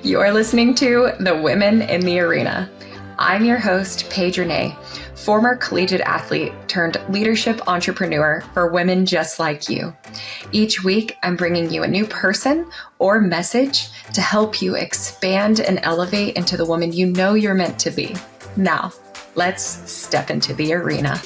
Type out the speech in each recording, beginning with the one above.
You're listening to The Women in the Arena. I'm your host, Paige Rene, former collegiate athlete turned leadership entrepreneur for women just like you. Each week, I'm bringing you a new person or message to help you expand and elevate into the woman you know you're meant to be. Now, let's step into the arena.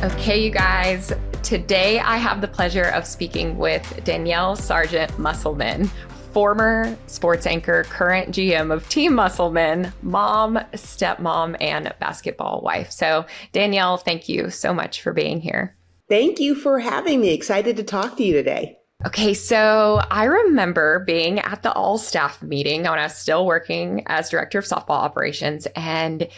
Okay, you guys, today I have the pleasure of speaking with Danyelle Sargent-Musselman, former sports anchor, current GM of Team Musselman, mom, stepmom, and basketball wife. So Danyelle, thank you so much for being here. Thank you for having me. Excited to talk to you today. Okay, so I remember being at the all-staff meeting when I was still working as director of softball operations, and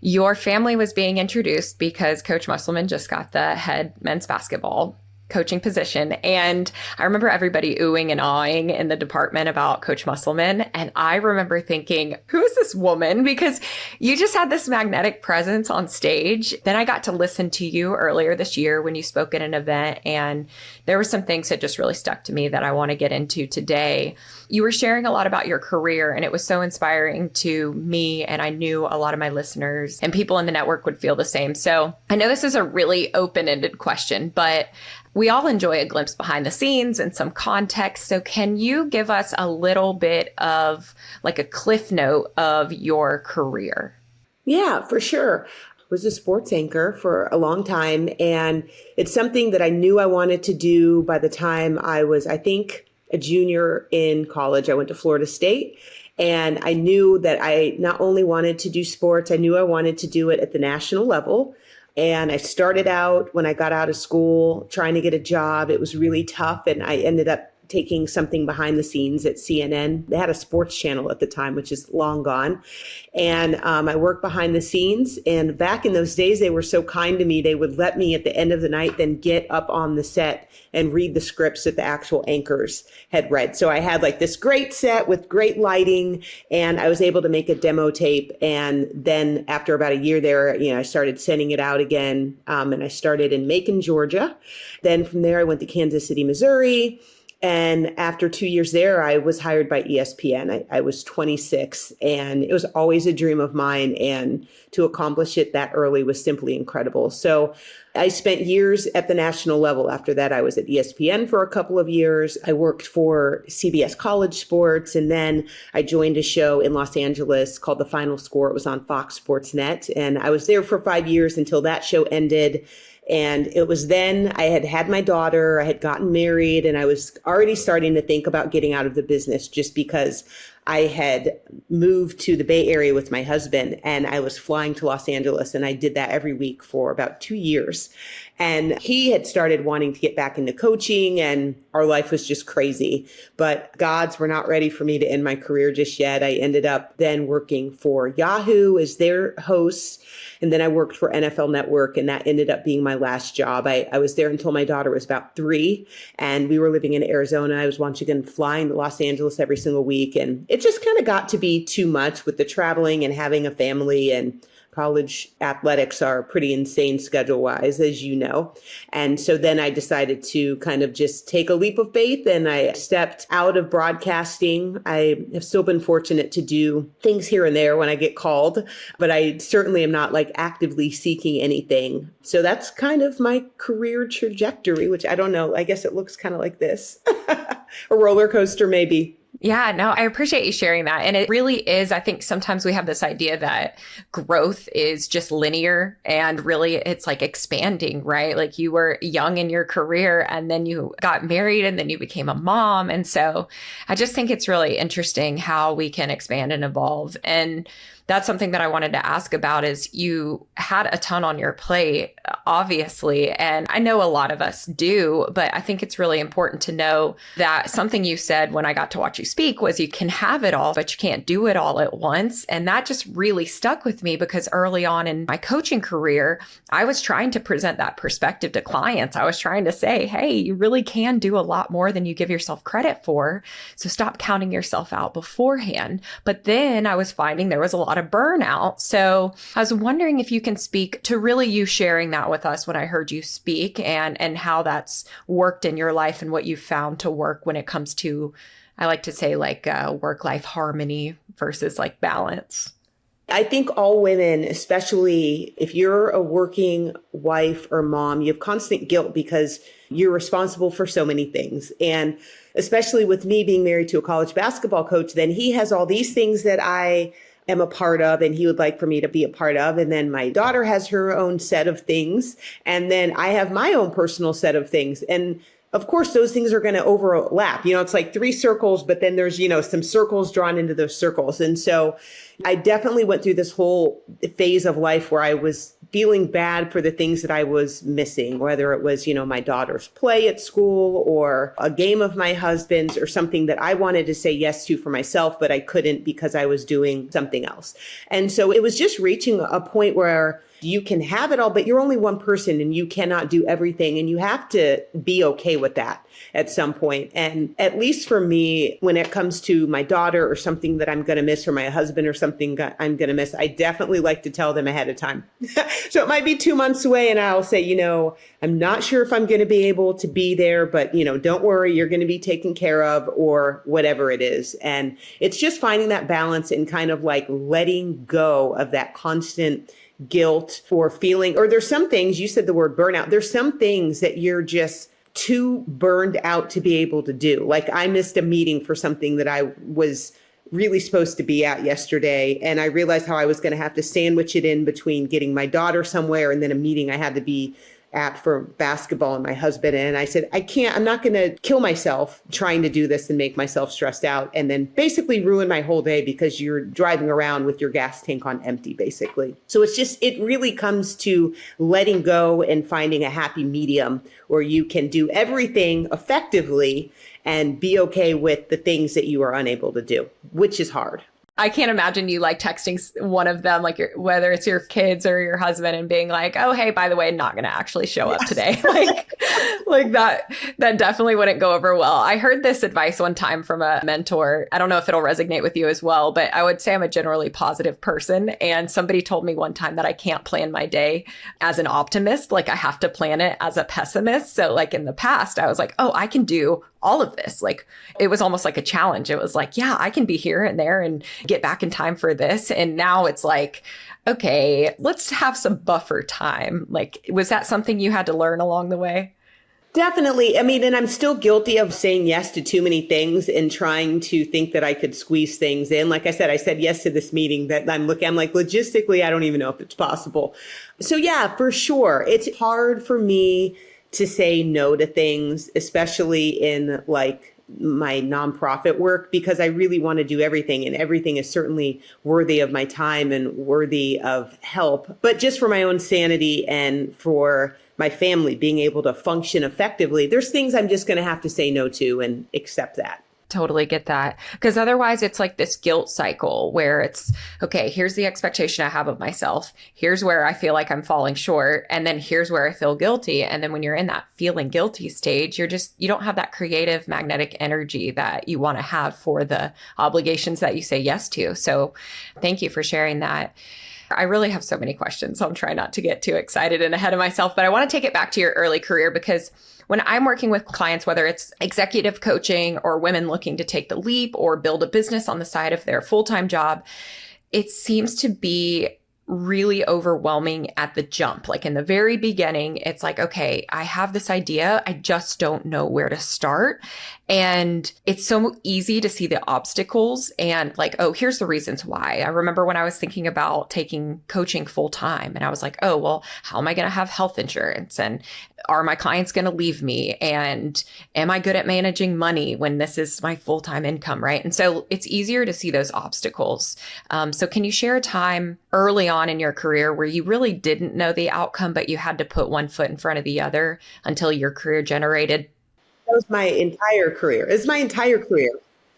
your family was being introduced because Coach Musselman just got the head men's basketball coaching position. And I remember everybody oohing and awing in the department about Coach Musselman. And I remember thinking, who is this woman? Because you just had this magnetic presence on stage. Then I got to listen to you earlier this year when you spoke at an event. And there were some things that just really stuck to me that I want to get into today. You were sharing a lot about your career, and it was so inspiring to me. And I knew a lot of my listeners and people in the network would feel the same. So I know this is a really open-ended question, but we all enjoy a glimpse behind the scenes and some context. So can you give us a little bit of like a cliff note of your career? Yeah, for sure. I was a sports anchor for a long time, and it's something that I knew I wanted to do by the time I was, I think, a junior in college. I went to Florida State, and I knew that I not only wanted to do sports, I knew I wanted to do it at the national level. And I started out when I got out of school trying to get a job. It was really tough. And I ended up taking something behind the scenes at CNN. They had a sports channel at the time, which is long gone. And I worked behind the scenes. And back in those days, they were so kind to me. They would let me at the end of the night then get up on the set and read the scripts that the actual anchors had read. So I had like this great set with great lighting, and I was able to make a demo tape. And then after about a year there, I started sending it out again. And I started in Macon, Georgia. Then from there, I went to Kansas City, Missouri. And after 2 years there, I was hired by ESPN. I was 26, and it was always a dream of mine. And to accomplish it that early was simply incredible. So I spent years at the national level. After that, I was at ESPN for a couple of years. I worked for CBS College Sports, and then I joined a show in Los Angeles called The Final Score. It was on Fox Sports Net, and I was there for 5 years until that show ended. And it was then I had my daughter, I had gotten married, and I was already starting to think about getting out of the business just because I had moved to the Bay Area with my husband, and I was flying to Los Angeles, and I did that every week for about 2 years. And he had started wanting to get back into coaching, and our life was just crazy. But gods were not ready for me to end my career just yet. I ended up then working for Yahoo as their host. And then I worked for NFL Network, and that ended up being my last job. I was there until my daughter was about 3, and we were living in Arizona. I was once again flying to Los Angeles every single week. And it just kind of got to be too much with the traveling and having a family, and college athletics are pretty insane schedule-wise, as you know. And so then I decided to kind of just take a leap of faith, and I stepped out of broadcasting. I have still been fortunate to do things here and there when I get called, but I certainly am not like actively seeking anything. So that's kind of my career trajectory, which I don't know. I guess it looks kind of like this. A roller coaster, maybe. Yeah, no, I appreciate you sharing that. And it really is, I think sometimes we have this idea that growth is just linear, and really it's like expanding, right? Like you were young in your career, and then you got married, and then you became a mom. And so I just think it's really interesting how we can expand and evolve. And that's something that I wanted to ask about. Is you had a ton on your plate, obviously, and I know a lot of us do, but I think it's really important to know that something you said when I got to watch you speak was you can have it all, but you can't do it all at once. And that just really stuck with me, because early on in my coaching career, I was trying to present that perspective to clients. I was trying to say, hey, you really can do a lot more than you give yourself credit for. So stop counting yourself out beforehand. But then I was finding there was a lot of burnout. So I was wondering if you can speak to really you sharing that with us when I heard you speak and how that's worked in your life and what you found to work when it comes to, I like to say like work-life harmony versus like balance. I think all women, especially if you're a working wife or mom, you have constant guilt because you're responsible for so many things. And especially with me being married to a college basketball coach, then he has all these things that I am a part of and he would like for me to be a part of. And then my daughter has her own set of things. And then I have my own personal set of things. And of course, those things are going to overlap. It's like three circles, but then there's, some circles drawn into those circles. And so I definitely went through this whole phase of life where I was feeling bad for the things that I was missing, whether it was, my daughter's play at school or a game of my husband's or something that I wanted to say yes to for myself, but I couldn't because I was doing something else. And so it was just reaching a point where you can have it all, but you're only one person and you cannot do everything. And you have to be okay with that at some point. And at least for me, when it comes to my daughter or something that I'm going to miss or my husband or something I'm going to miss, I definitely like to tell them ahead of time. So it might be 2 months away and I'll say, I'm not sure if I'm going to be able to be there, but don't worry, you're going to be taken care of or whatever it is. And it's just finding that balance and kind of like letting go of that constant guilt for feeling, or there's some things, you said the word burnout, there's some things that you're just too burned out to be able to do. Like I missed a meeting for something that I was really supposed to be at yesterday. And I realized how I was going to have to sandwich it in between getting my daughter somewhere and then a meeting I had to be at for basketball and my husband. And I said, I'm not going to kill myself trying to do this and make myself stressed out and then basically ruin my whole day because you're driving around with your gas tank on empty, basically. So it really comes to letting go and finding a happy medium where you can do everything effectively and be okay with the things that you are unable to do, which is hard. I can't imagine you like texting one of them, like whether it's your kids or your husband and being like, oh, hey, by the way, not going to actually show up today. like that definitely wouldn't go over well. I heard this advice one time from a mentor. I don't know if it'll resonate with you as well, but I would say I'm a generally positive person. And somebody told me one time that I can't plan my day as an optimist. Like I have to plan it as a pessimist. So like in the past, I was like, oh, I can do all of this. Like it was almost like a challenge. It was like, yeah, I can be here and there and get back in time for this. And now it's like, okay, let's have some buffer time. Like, was that something you had to learn along the way? Definitely. I mean, and I'm still guilty of saying yes to too many things and trying to think that I could squeeze things in. Like I said yes to this meeting that I'm like, logistically, I don't even know if it's possible. So yeah, for sure. It's hard for me to say no to things, especially in like my nonprofit work, because I really want to do everything and everything is certainly worthy of my time and worthy of help. But just for my own sanity and for my family being able to function effectively, there's things I'm just going to have to say no to and accept that. Totally get that. Because otherwise it's like this guilt cycle where it's, okay, here's the expectation I have of myself. Here's where I feel like I'm falling short. And then here's where I feel guilty. And then when you're in that feeling guilty stage, you don't have that creative magnetic energy that you want to have for the obligations that you say yes to. So thank you for sharing that. I really have so many questions, so I'm trying not to get too excited and ahead of myself, but I want to take it back to your early career because when I'm working with clients, whether it's executive coaching or women looking to take the leap or build a business on the side of their full-time job, it seems to be really overwhelming at the jump. Like in the very beginning, it's like, okay, I have this idea. I just don't know where to start. And it's so easy to see the obstacles and like, oh, here's the reasons why. I remember when I was thinking about taking coaching full time and I was like, oh, well, how am I going to have health insurance? And are my clients going to leave me? And am I good at managing money when this is my full-time income, right? And so it's easier to see those obstacles. So can you share a time early on in your career where you really didn't know the outcome, but you had to put one foot in front of the other until your career generated? That was my entire career. It's my entire career.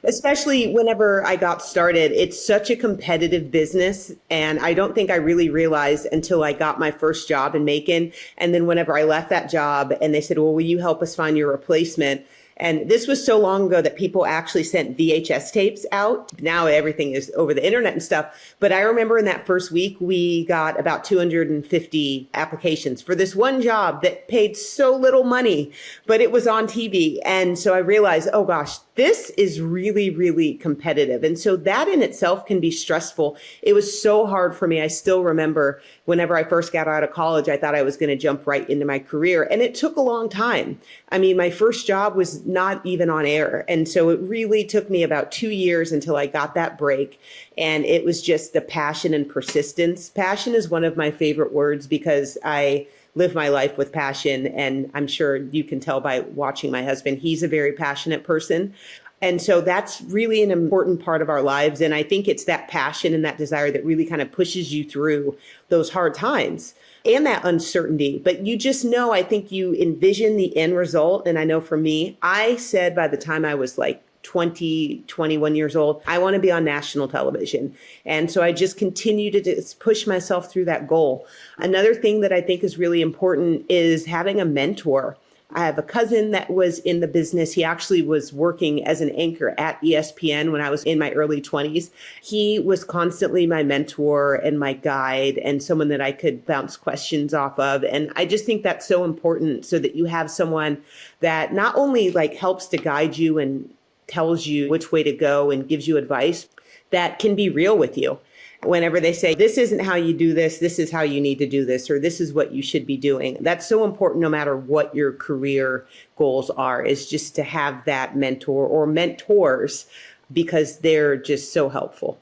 Especially whenever I got started, it's such a competitive business. And I don't think I really realized until I got my first job in Macon. And then whenever I left that job and they said, well, will you help us find your replacement? And this was so long ago that people actually sent VHS tapes out. Now everything is over the internet and stuff. But I remember in that first week, we got about 250 applications for this one job that paid so little money, but it was on TV. And so I realized, oh gosh, this is really, really competitive. And so that in itself can be stressful. It was so hard for me. I still remember whenever I first got out of college, I thought I was going to jump right into my career. And it took a long time. I mean, my first job was not even on air. And so it really took me about 2 years until I got that break. And it was just the passion and persistence. Passion is one of my favorite words because I live my life with passion. And I'm sure you can tell by watching my husband, he's a very passionate person. And so that's really an important part of our lives. And I think it's that passion and that desire that really kind of pushes you through those hard times and that uncertainty. But you just know, I think you envision the end result. And I know for me, I said by the time I was like 20, 21 years old, I want to be on national television. And so I just continue to just push myself through that goal. Another thing that I think is really important is having a mentor. I have a cousin that was in the business. He actually was working as an anchor at ESPN when I was in my early 20s. He was constantly my mentor and my guide and someone that I could bounce questions off of. And I just think that's so important so that you have someone that not only like helps to guide you and tells you which way to go and gives you advice, that can be real with you. Whenever they say, this isn't how you do this is how you need to do this, or this is what you should be doing. That's so important no matter what your career goals are, is just to have that mentor or mentors because they're just so helpful.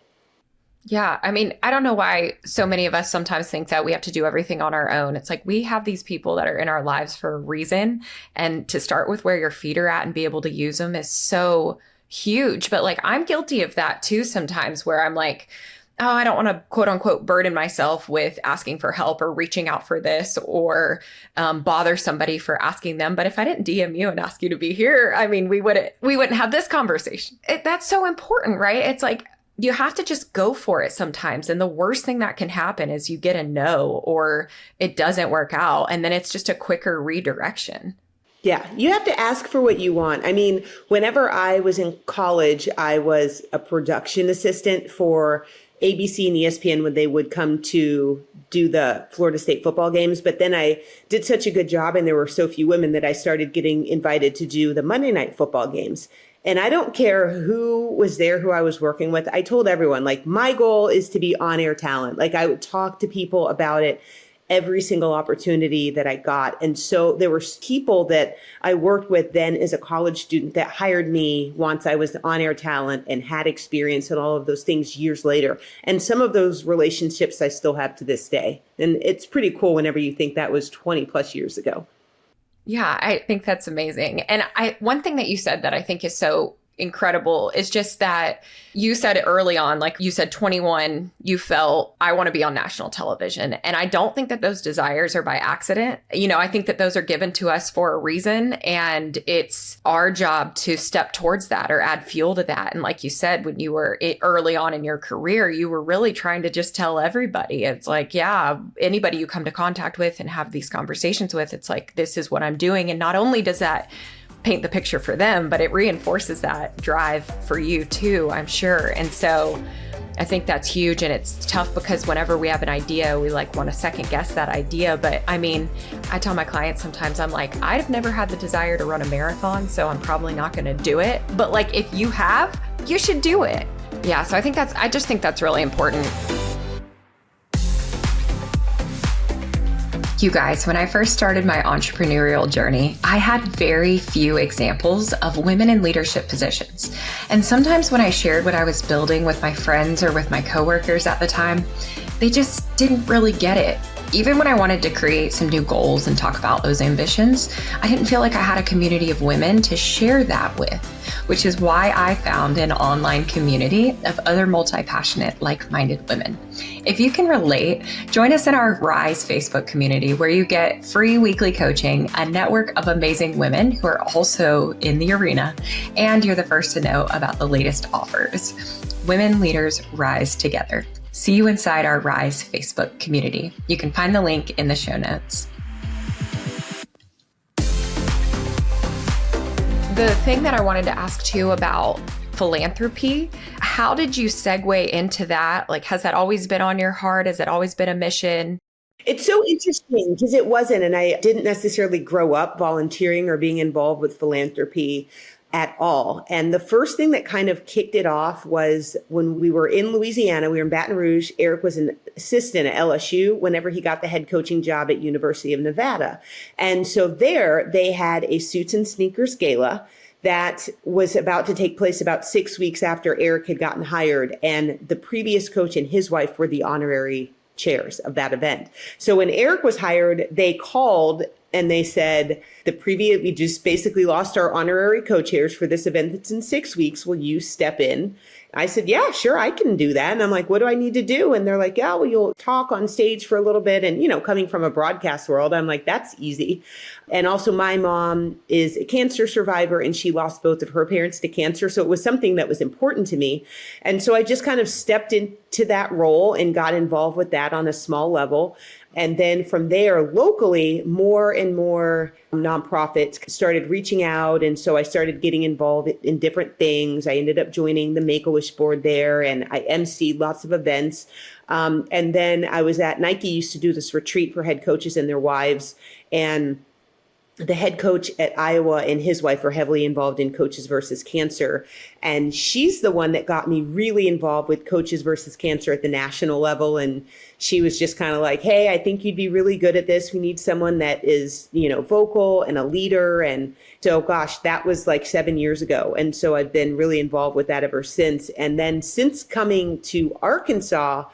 Yeah. I mean, I don't know why so many of us sometimes think that we have to do everything on our own. It's like we have these people that are in our lives for a reason. And to start with where your feet are at and be able to use them is so huge. But like, I'm guilty of that too sometimes where I'm like, oh, I don't want to quote unquote burden myself with asking for help or reaching out for this or bother somebody for asking them. But if I didn't DM you and ask you to be here, I mean, we wouldn't have this conversation. That's so important, right? It's like, you have to just go for it sometimes. And the worst thing that can happen is you get a no or it doesn't work out. And then it's just a quicker redirection. Yeah, you have to ask for what you want. I mean, whenever I was in college, I was a production assistant for ABC and ESPN when they would come to do the Florida State football games. But then I did such a good job and there were so few women that I started getting invited to do the Monday night football games. And I don't care who was there, who I was working with. I told everyone, like, my goal is to be on-air talent. Like, I would talk to people about it every single opportunity that I got. And so there were people that I worked with then as a college student that hired me once I was on-air talent and had experience and all of those things years later. And some of those relationships I still have to this day. And it's pretty cool whenever you think that was 20 plus years ago. Yeah, I think that's amazing. And one thing that you said that I think is so incredible is just that you said it early on, like you said, 21, you felt, I want to be on national television. And I don't think that those desires are by accident. You know, I think that those are given to us for a reason. And it's our job to step towards that or add fuel to that. And like you said, when you were early on in your career, you were really trying to just tell everybody. It's like, yeah, anybody you come to contact with and have these conversations with, it's like, this is what I'm doing. And not only does that paint the picture for them, but it reinforces that drive for you too, I'm sure. And so I think that's huge. And it's tough because whenever we have an idea, we like want to second guess that idea. But I mean, I tell my clients sometimes, I'm like, I've never had the desire to run a marathon, so I'm probably not going to do it. But like, if you have, you should do it. Yeah. So I just think that's really important. You guys, when I first started my entrepreneurial journey, I had very few examples of women in leadership positions. And sometimes when I shared what I was building with my friends or with my coworkers at the time, they just didn't really get it. Even when I wanted to create some new goals and talk about those ambitions, I didn't feel like I had a community of women to share that with, which is why I found an online community of other multi-passionate, like-minded women. If you can relate, join us in our Rise Facebook community where you get free weekly coaching, a network of amazing women who are also in the arena, and you're the first to know about the latest offers. Women leaders rise together. See you inside our Rise Facebook community. You can find the link in the show notes. The thing that I wanted to ask too about philanthropy, how did you segue into that? Like, has that always been on your heart? Has it always been a mission? It's so interesting because it wasn't, and I didn't necessarily grow up volunteering or being involved with philanthropy at all. And the first thing that kind of kicked it off was when we were in Louisiana, we were in Baton Rouge. Eric was an assistant at LSU whenever he got the head coaching job at University of Nevada. And so there they had a suits and sneakers gala that was about to take place about 6 weeks after Eric had gotten hired. And the previous coach and his wife were the honorary chairs of that event. So when Eric was hired, they called and they said, we just basically lost our honorary co-chairs for this event that's in 6 weeks. Will you step in? I said, yeah, sure, I can do that. And I'm like, what do I need to do? And they're like, yeah, well, you'll talk on stage for a little bit. And, coming from a broadcast world, I'm like, that's easy. And also my mom is a cancer survivor and she lost both of her parents to cancer. So it was something that was important to me. And so I just kind of stepped into that role and got involved with that on a small level. And then from there, locally, more and more nonprofits started reaching out. And so I started getting involved in different things. I ended up joining the Make-A-Wish board there, and I emceed lots of events. And then I was at Nike, used to do this retreat for head coaches and their wives. And the head coach at Iowa and his wife are heavily involved in Coaches versus Cancer. And she's the one that got me really involved with Coaches versus Cancer at the national level. And she was just kind of like, hey, I think you'd be really good at this. We need someone that is, vocal and a leader. And so, gosh, that was like 7 years ago. And so I've been really involved with that ever since. And then since coming to Arkansas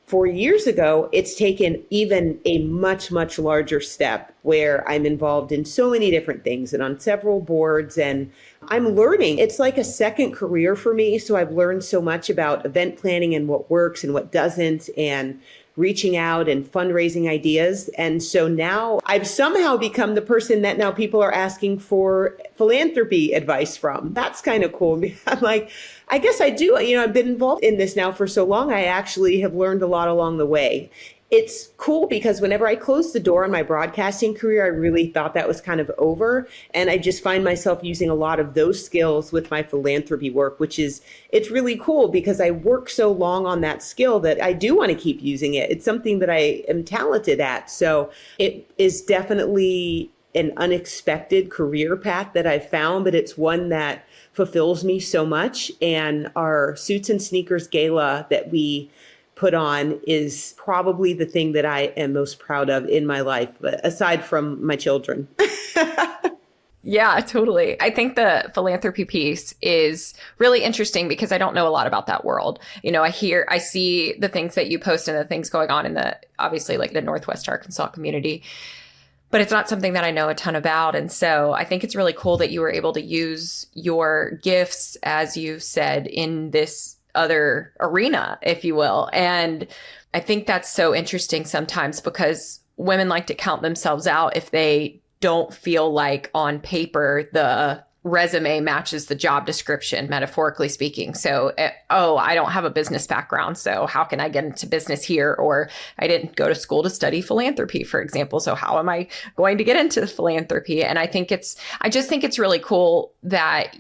4 years ago, it's taken even a much, much larger step where I'm involved in so many different things and on several boards, and I'm learning. It's like a second career for me. So I've learned so much about event planning and what works and what doesn't, and reaching out and fundraising ideas. And so now I've somehow become the person that now people are asking for philanthropy advice from. That's kind of cool. I'm like, I guess I do. I've been involved in this now for so long. I actually have learned a lot along the way. It's cool because whenever I closed the door on my broadcasting career, I really thought that was kind of over. And I just find myself using a lot of those skills with my philanthropy work, it's really cool because I work so long on that skill that I do want to keep using it. It's something that I am talented at. So it is definitely an unexpected career path that I found, but it's one that fulfills me so much. And our Suits and Sneakers Gala that we put on is probably the thing that I am most proud of in my life, aside from my children. Yeah, totally. I think the philanthropy piece is really interesting because I don't know a lot about that world. I see the things that you post and the things going on in obviously like the Northwest Arkansas community, but it's not something that I know a ton about. And so I think it's really cool that you were able to use your gifts, as you said, in this other arena, if you will. And I think that's so interesting sometimes because women like to count themselves out if they don't feel like on paper the resume matches the job description, metaphorically speaking. So, I don't have a business background, so how can I get into business here? Or I didn't go to school to study philanthropy, for example. So how am I going to get into philanthropy? And I just think it's really cool that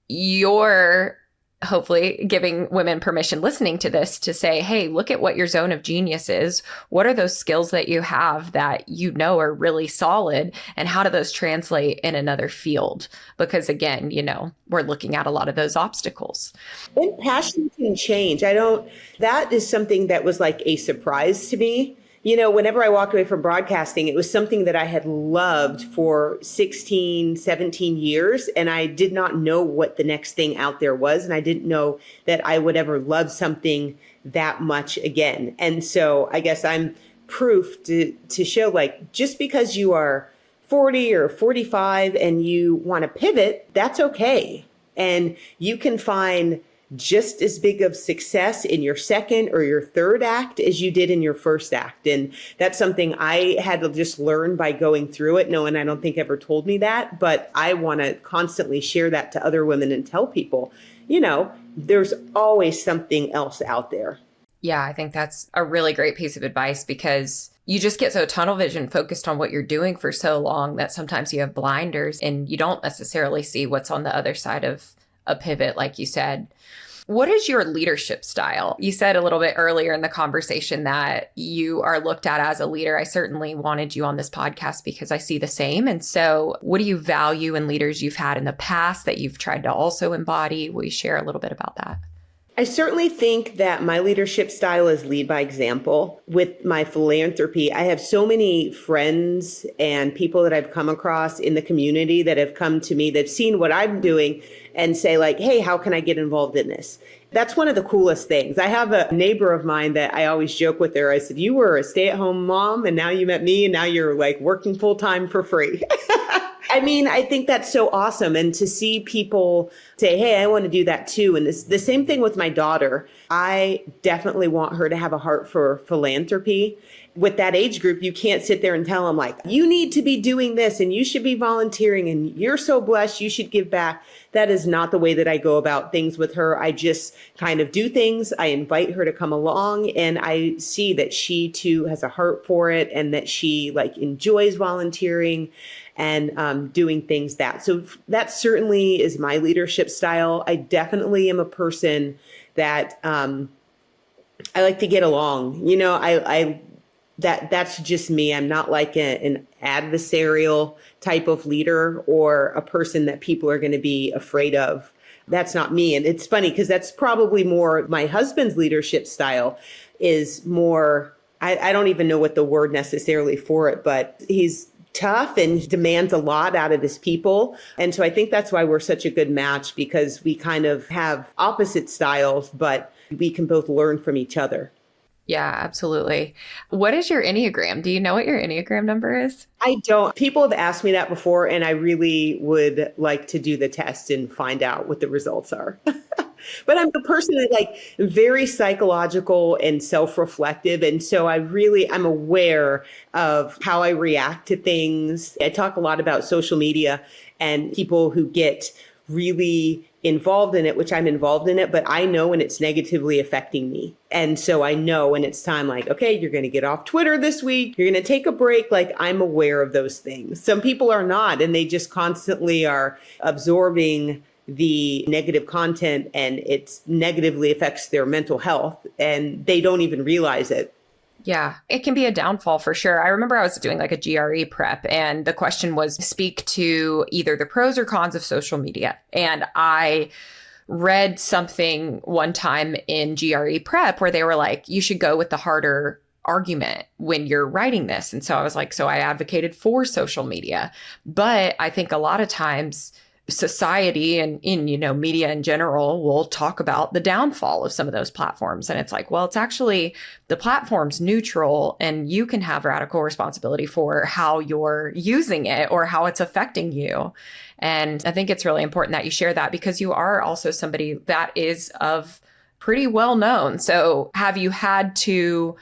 you're hopefully giving women permission listening to this to say, hey, look at what your zone of genius is. What are those skills that you have that are really solid? And how do those translate in another field? Because again, we're looking at a lot of those obstacles. And passion can change. That is something that was like a surprise to me. Whenever I walked away from broadcasting, it was something that I had loved for 16, 17 years. And I did not know what the next thing out there was. And I didn't know that I would ever love something that much again. And so I guess I'm proof to show, like, just because you are 40 or 45 and you want to pivot, that's okay. And you can find just as big of success in your second or your third act as you did in your first act. And that's something I had to just learn by going through it. No one, I don't think, ever told me that, but I want to constantly share that to other women and tell people, there's always something else out there. Yeah, I think that's a really great piece of advice because you just get so tunnel vision focused on what you're doing for so long that sometimes you have blinders and you don't necessarily see what's on the other side of a pivot, like you said. What is your leadership style? You said a little bit earlier in the conversation that you are looked at as a leader. I certainly wanted you on this podcast because I see the same. And so, what do you value in leaders you've had in the past that you've tried to also embody? Will you share a little bit about that? I certainly think that my leadership style is lead by example. With my philanthropy, I have so many friends and people that I've come across in the community that have come to me, they've seen what I'm doing and say like, hey, how can I get involved in this? That's one of the coolest things. I have a neighbor of mine that I always joke with her. I said, you were a stay-at-home mom and now you met me and now you're like working full-time for free. I mean, I think that's so awesome. And to see people say, hey, I want to do that too. And the same thing with my daughter. I definitely want her to have a heart for philanthropy. With that age group, you can't sit there and tell them like, you need to be doing this and you should be volunteering and you're so blessed, you should give back. That is not the way that I go about things with her. I just kind of do things. I invite her to come along and I see that she too has a heart for it and that she like enjoys volunteering and doing things that. So that certainly is my leadership style. I definitely am a person that I like to get along. You know, that's just me. I'm not like an adversarial type of leader or a person that people are going to be afraid of. That's not me. And it's funny because that's probably more my husband's leadership style is more, I don't even know what the word necessarily for it, but he's tough and he demands a lot out of his people. And so I think that's why we're such a good match because we kind of have opposite styles, but we can both learn from each other. Yeah, absolutely. What is your Enneagram? Do you know what your Enneagram number is? I don't. People have asked me that before, and I really would like to do the test and find out what the results are. But I'm a person that like very psychological and self-reflective. And so I'm aware of how I react to things. I talk a lot about social media and people who get really involved in it, which I'm involved in it, but I know when it's negatively affecting me. And so I know when it's time like, okay, you're going to get off Twitter this week. You're going to take a break. Like I'm aware of those things. Some people are not, and they just constantly are absorbing the negative content and it negatively affects their mental health and they don't even realize it. Yeah, it can be a downfall for sure. I remember I was doing like a GRE prep and the question was speak to either the pros or cons of social media. And I read something one time in GRE prep where they were like, you should go with the harder argument when you're writing this. And so I was like, so I advocated for social media. But I think a lot of times society and in media in general will talk about the downfall of some of those platforms, and it's like, well, it's actually the platform's neutral and you can have radical responsibility for how you're using it or how it's affecting you. And I think it's really important that you share that because you are also somebody that is of pretty well known. So have you had to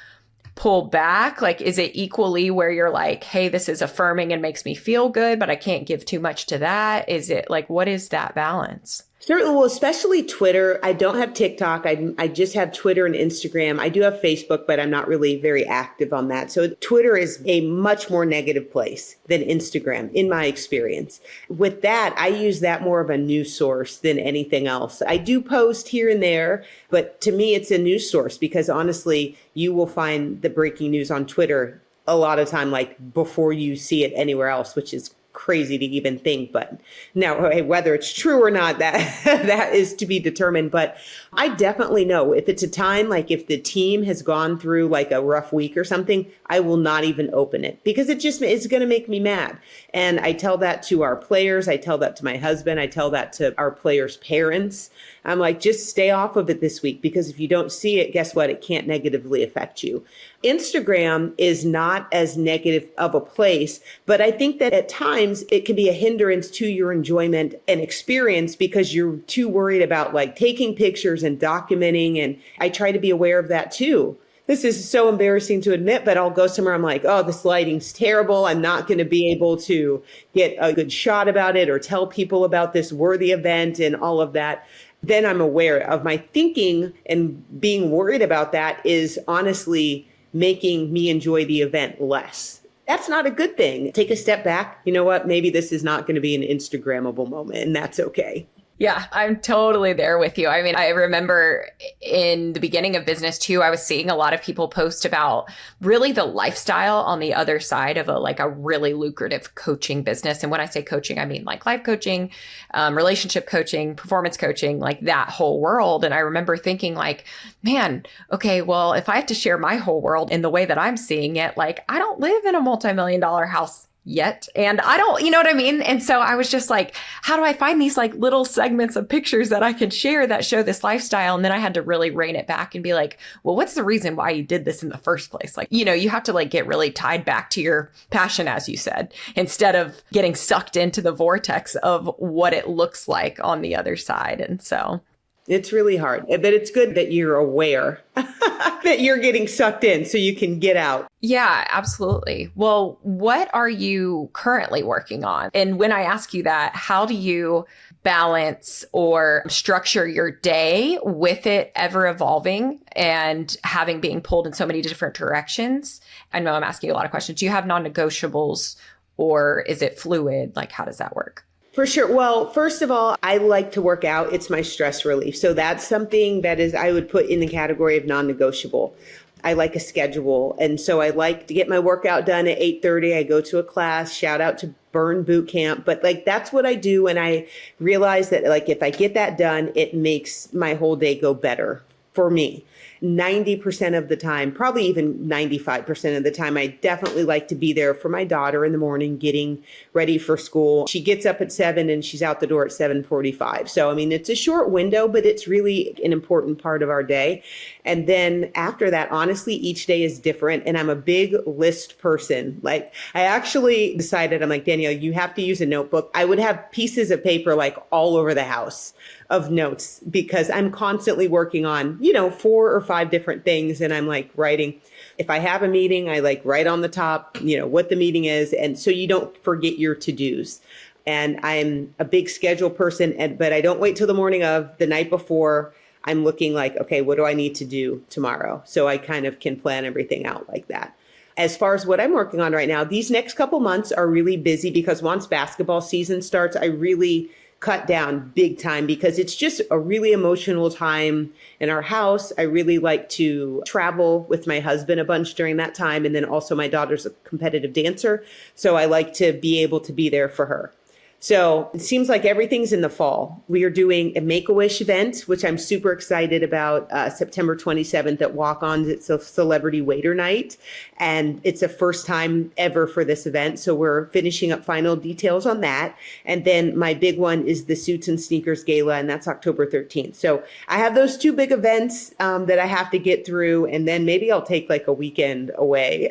pull back? Like, is it equally where you're like, hey, this is affirming and makes me feel good, but I can't give too much to that? Is it like, what is that balance? Certainly, well, especially Twitter. I don't have TikTok. I just have Twitter and Instagram. I do have Facebook, but I'm not really very active on that. So Twitter is a much more negative place than Instagram, in my experience. With that, I use that more of a news source than anything else. I do post here and there, but to me, it's a news source because honestly, you will find the breaking news on Twitter a lot of time, like before you see it anywhere else, which is crazy to even think. But now, whether it's true or not, that is to be determined. But I definitely know if it's a time, like if the team has gone through like a rough week or something, I will not even open it because it's going to make me mad. And I tell that to our players. I tell that to my husband. I tell that to our players' parents. I'm like, just stay off of it this week because if you don't see it, guess what? It can't negatively affect you. Instagram is not as negative of a place, but I think that at times it can be a hindrance to your enjoyment and experience because you're too worried about like taking pictures and documenting. And I try to be aware of that too. this is so embarrassing to admit, but I'll go somewhere. I'm like, oh, this lighting's terrible. I'm not going to be able to get a good shot about it or tell people about this worthy event and all of that. Then I'm aware of my thinking, and being worried about that is honestly making me enjoy the event less. That's not a good thing. Take a step back. You know what? Maybe this is not going to be an Instagrammable moment, and that's okay. Yeah, I'm totally there with you. I mean, I remember in the beginning of business too, I was seeing a lot of people post about really the lifestyle on the other side of a really lucrative coaching business. And when I say coaching, I mean like life coaching, relationship coaching, performance coaching, like that whole world. And I remember thinking like, man, okay, well, if I have to share my whole world in the way that I'm seeing it, like I don't live in a multi-million-dollar house yet. And I don't, you know what I mean? And so I was just like, how do I find these like little segments of pictures that I can share that show this lifestyle? And then I had to really rein it back and be like, well, what's the reason why you did this in the first place? Like, you have to like get really tied back to your passion, as you said, instead of getting sucked into the vortex of what it looks like on the other side. And so it's really hard, but it's good that you're aware that you're getting sucked in so you can get out. Yeah, absolutely. Well, what are you currently working on? And when I ask you that, how do you balance or structure your day with it ever evolving and having being pulled in so many different directions? I know I'm asking you a lot of questions. Do you have non-negotiables or is it fluid? Like, how does that work? For sure. Well, first of all, I like to work out. It's my stress relief. So that's something that is, I would put in the category of non-negotiable. I like a schedule. And so I like to get my workout done at 8:30. I go to a class, shout out to Burn Boot Camp. But like, that's what I do. And I realize that like, if I get that done, it makes my whole day go better for me. 90% of the time, probably even 95% of the time, I definitely like to be there for my daughter in the morning, getting ready for school. She gets up at 7 and she's out the door at 7:45. So, I mean, it's a short window, but it's really an important part of our day. And then after that, honestly, each day is different. And I'm a big list person. Like I actually decided, I'm like, Danyelle, you have to use a notebook. I would have pieces of paper like all over the house of notes because I'm constantly working on, 4 or 5 different things. And I'm like writing, if I have a meeting, I like write on the top, what the meeting is. And so you don't forget your to-dos. And I'm a big schedule person, but I don't wait till the morning of the night before. I'm looking like, okay, what do I need to do tomorrow? So I kind of can plan everything out like that. As far as what I'm working on right now, these next couple months are really busy because once basketball season starts, I really cut down big time because it's just a really emotional time in our house. I really like to travel with my husband a bunch during that time. And then also my daughter's a competitive dancer. So I like to be able to be there for her. So it seems like everything's in the fall. We are doing a Make-A-Wish event, which I'm super excited about, September 27th at Walk-Ons. It's a celebrity waiter night, and it's a first time ever for this event. So we're finishing up final details on that. And then my big one is the Suits and Sneakers Gala, and that's October 13th. So I have those 2 big events that I have to get through, and then maybe I'll take like a weekend away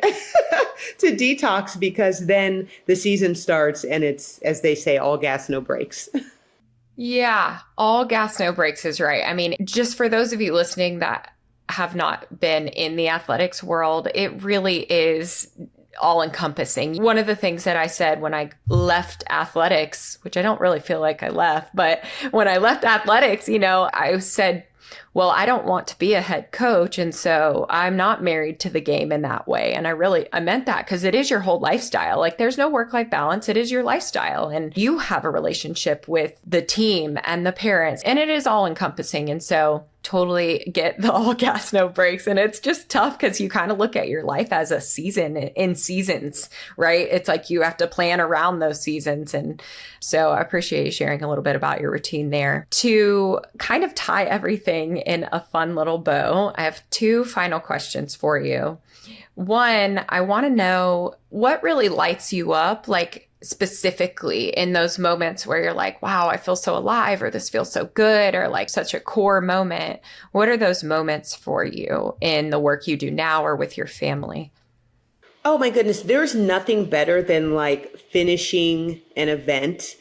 to detox because then the season starts and it's, as they say, all gas, no brakes. Yeah, all gas, no brakes is right. I mean, just for those of you listening that have not been in the athletics world, it really is all encompassing. One of the things that I said when I left athletics, which I don't really feel like I left, but when I left athletics, I said, well, I don't want to be a head coach. And so I'm not married to the game in that way. And I meant that because it is your whole lifestyle. Like there's no work-life balance. It is your lifestyle. And you have a relationship with the team and the parents, and it is all encompassing. And so totally get the all gas, no brakes. And it's just tough because you kind of look at your life as a season in seasons, right? It's like you have to plan around those seasons. And so I appreciate you sharing a little bit about your routine there. To kind of tie everything in a fun little bow, I have 2 final questions for you. One, I want to know what really lights you up, like specifically in those moments where you're like, wow, I feel so alive, or this feels so good, or like such a core moment. What are those moments for you in the work you do now or with your family? Oh my goodness, there's nothing better than like finishing an event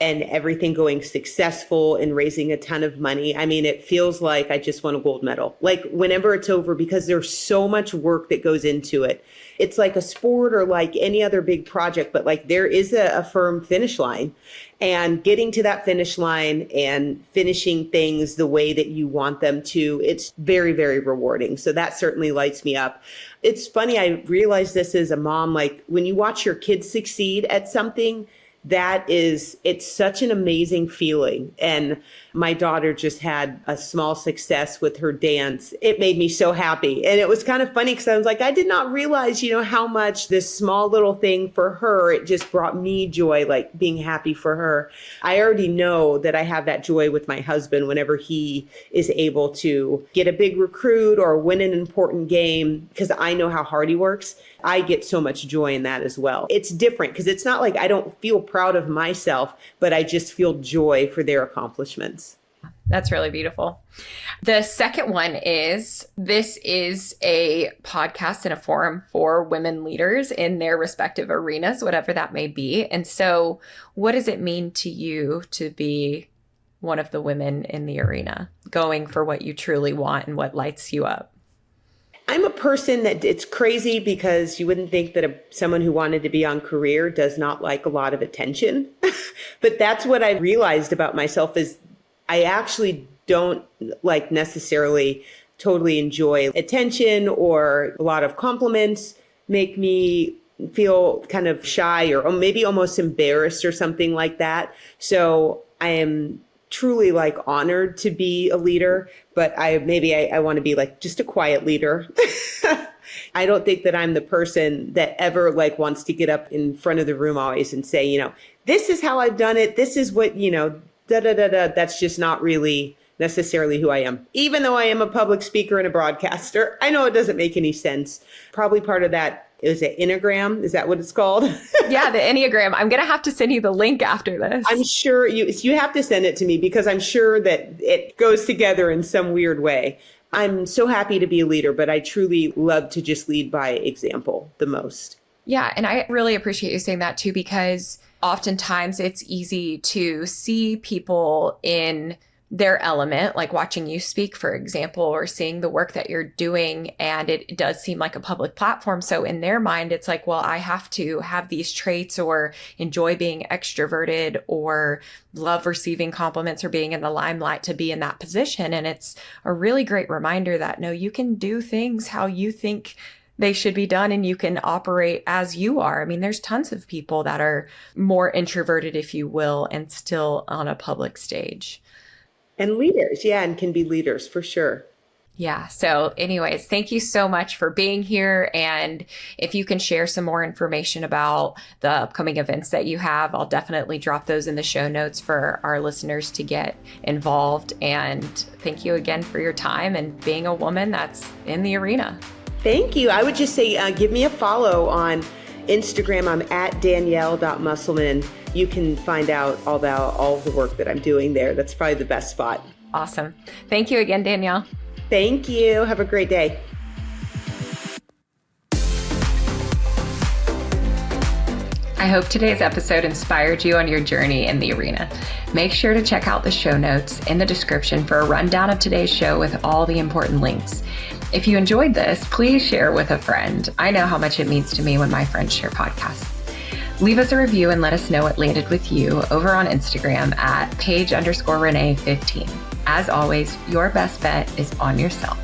and everything going successful and raising a ton of money. I mean, it feels like I just won a gold medal. Like whenever it's over, because there's so much work that goes into it. It's like a sport or like any other big project, but like there is a firm finish line, and getting to that finish line and finishing things the way that you want them to, it's very, very rewarding. So that certainly lights me up. It's funny, I realized this as a mom, like when you watch your kids succeed at something, it's such an amazing feeling. And my daughter just had a small success with her dance. It made me so happy. And it was kind of funny because I was like, I did not realize, how much this small little thing for her, it just brought me joy, like being happy for her. I already know that I have that joy with my husband whenever he is able to get a big recruit or win an important game, because I know how hard he works. I get so much joy in that as well. It's different because it's not like I don't feel proud of myself, but I just feel joy for their accomplishments. That's really beautiful. The second one is, this is a podcast and a forum for women leaders in their respective arenas, whatever that may be. And so what does it mean to you to be one of the women in the arena, going for what you truly want and what lights you up? I'm a person that, it's crazy because you wouldn't think that someone who wanted to be on career does not like a lot of attention. But that's what I realized about myself, is I actually don't like necessarily totally enjoy attention, or a lot of compliments make me feel kind of shy or maybe almost embarrassed or something like that. So I am truly like honored to be a leader, but I want to be like just a quiet leader. I don't think that I'm the person that ever like wants to get up in front of the room always and say, this is how I've done it. This is what, da da da da. That's just not really necessarily who I am. Even though I am a public speaker and a broadcaster, I know it doesn't make any sense. Probably part of that is an Enneagram. Is that what it's called? Yeah, the Enneagram. I'm going to have to send you the link after this. I'm sure you have to send it to me, because I'm sure that it goes together in some weird way. I'm so happy to be a leader, but I truly love to just lead by example the most. Yeah. And I really appreciate you saying that too, because oftentimes it's easy to see people in their element, like watching you speak, for example, or seeing the work that you're doing. And it does seem like a public platform. So in their mind, it's like, well, I have to have these traits, or enjoy being extroverted, or love receiving compliments, or being in the limelight to be in that position. And it's a really great reminder that no, you can do things how you think they should be done, and you can operate as you are. I mean, there's tons of people that are more introverted, if you will, and still on a public stage. And leaders, yeah, and can be leaders for sure. Yeah. So anyways, thank you so much for being here. And if you can share some more information about the upcoming events that you have, I'll definitely drop those in the show notes for our listeners to get involved. And thank you again for your time and being a woman that's in the arena. Thank you. I would just say, give me a follow on Instagram. I'm at Danyelle.Musselman. You can find out all about all the work that I'm doing there. That's probably the best spot. Awesome. Thank you again, Danyelle. Thank you. Have a great day. I hope today's episode inspired you on your journey in the arena. Make sure to check out the show notes in the description for a rundown of today's show with all the important links. If you enjoyed this, please share with a friend. I know how much it means to me when my friends share podcasts. Leave us a review and let us know it landed with you over on Instagram at Paige_Rene15. As always, your best bet is on yourself.